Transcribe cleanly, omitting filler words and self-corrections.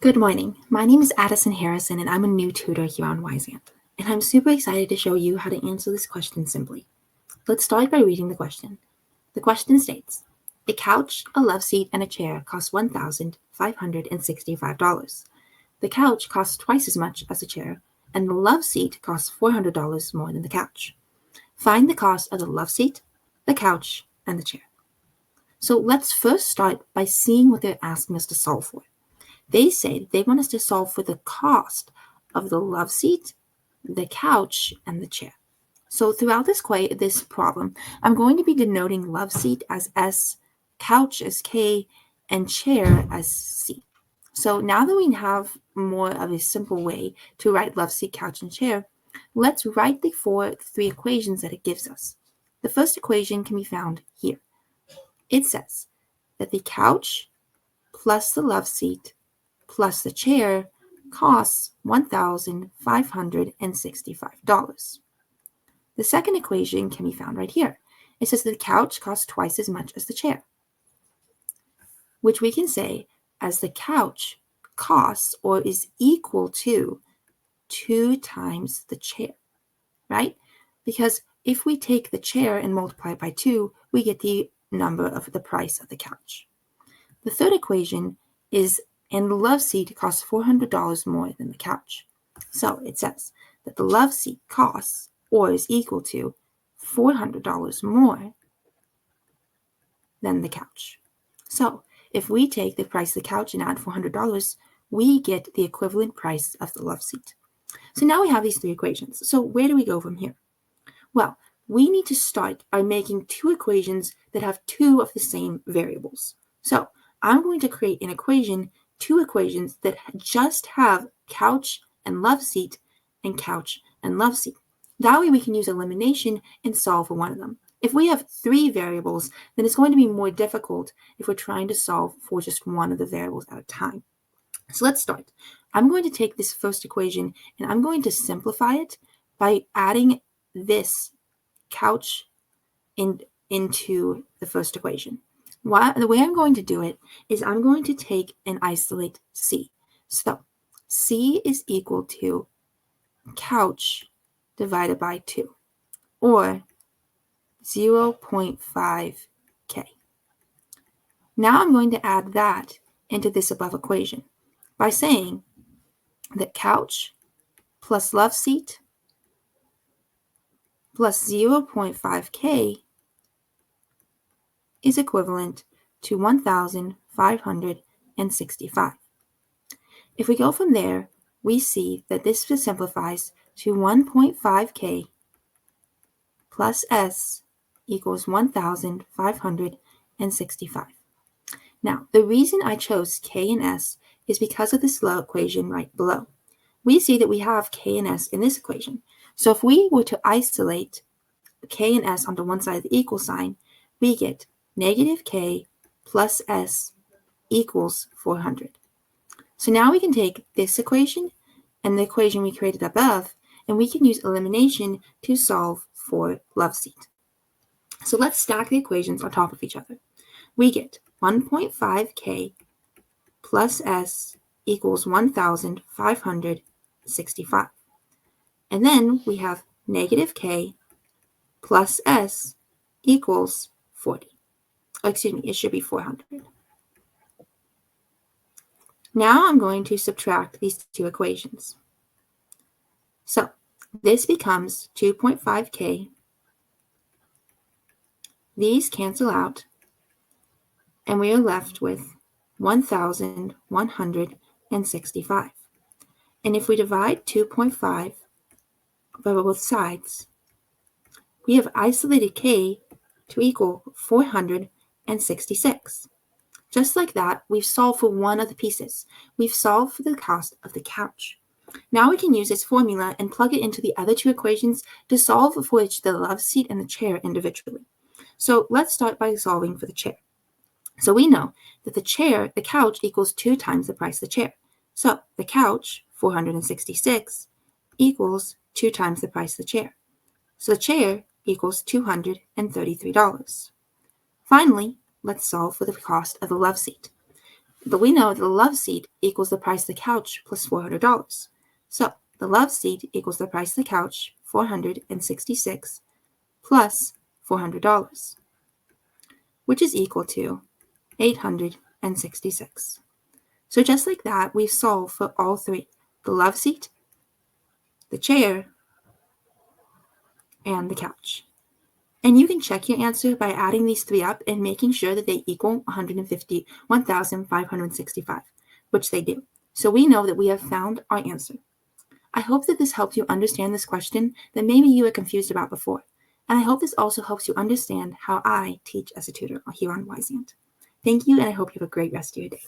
Good morning. My name is Adison Harrison, and I'm a new tutor here on Wyzant. And I'm super excited to show you how to answer this question simply. Let's start by reading the question. The question states, a couch, a love seat, and a chair cost $1,565. The couch costs twice as much as the chair, and the love seat costs $400 more than the couch. Find the cost of the love seat, the couch, and the chair. So let's first start by seeing what they're asking us to solve for. They say they want us to solve for the cost of the love seat, the couch, and the chair. So throughout this problem, I'm going to be denoting love seat as S, couch as K, and chair as C. So now that we have more of a simple way to write love seat, couch, and chair, let's write the three equations that it gives us. The first equation can be found here. It says that the couch plus the love seat plus the chair costs $1,565. The second equation can be found right here. It says the couch costs twice as much as the chair, which we can say as the couch costs or is equal to 2 times the chair, right? Because if we take the chair and multiply it by 2, we get the number of the price of the couch. The third equation is, and the love seat costs $400 more than the couch. So it says that the love seat costs or is equal to $400 more than the couch. So if we take the price of the couch and add $400, we get the equivalent price of the love seat. So now we have these three equations. So where do we go from here? Well, we need to start by making two equations that have two of the same variables. So I'm going to create two equations that just have couch and love seat and couch and love seat. That way we can use elimination and solve for one of them. If we have three variables, then it's going to be more difficult if we're trying to solve for just one of the variables at a time. So let's start. I'm going to take this first equation and I'm going to simplify it by adding this couch into the first equation. The way I'm going to do it is I'm going to take and isolate C. So C is equal to couch divided by 2, or 0.5K. Now I'm going to add that into this above equation by saying that couch plus love seat plus 0.5K is equivalent to 1,565. If we go from there, we see that this simplifies to 1.5K plus S equals 1,565. Now, the reason I chose K and S is because of this equation right below. We see that we have K and S in this equation. So if we were to isolate K and S onto one side of the equal sign, we get negative K plus S equals 400. So now we can take this equation and the equation we created above, and we can use elimination to solve for love seat. So let's stack the equations on top of each other. We get 1.5K plus S equals 1,565. And then we have negative K plus S equals 40. It should be 400. Now I'm going to subtract these two equations. So this becomes 2.5K. These cancel out, and we are left with 1,165. And if we divide 2.5 by both sides, we have isolated K to equal 466. Just like that, we've solved for one of the pieces. We've solved for the cost of the couch. Now we can use this formula and plug it into the other two equations to solve for the love seat and the chair individually. So let's start by solving for the chair. So we know that the couch equals 2 times the price of the chair. So the couch, 466, equals 2 times the price of the chair. So the chair equals $233. Finally, let's solve for the cost of the love seat. But we know that the love seat equals the price of the couch plus $400. So the love seat equals the price of the couch, $466, plus $400, which is equal to $866. So just like that, we've solved for all three: the love seat, the chair, and the couch. And you can check your answer by adding these three up and making sure that they equal 1,565, which they do. So we know that we have found our answer. I hope that this helps you understand this question that maybe you were confused about before. And I hope this also helps you understand how I teach as a tutor here on Wyzant. Thank you, and I hope you have a great rest of your day.